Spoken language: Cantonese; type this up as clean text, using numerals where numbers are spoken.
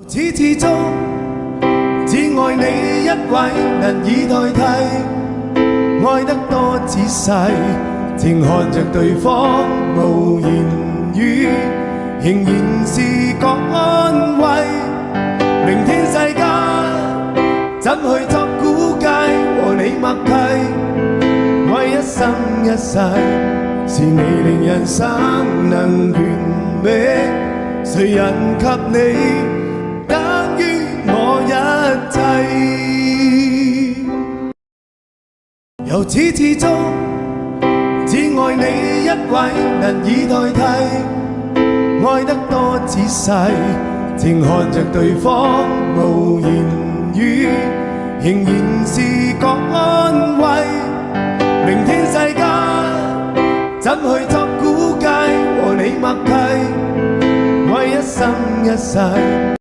始至終只愛你一位，難以代替，愛得多仔細，靜看着對方無言語，仍然是覺安慰。明天世間怎去作估計，和你默契，為一生一世，是你令人生能完美，誰人及你等於我一切。由始至終只愛你一位，難以代替，愛得多仔細，靜看着對方無言語，仍然是覺安慰。明天世間怎去作估計，和你默契，為一生一世。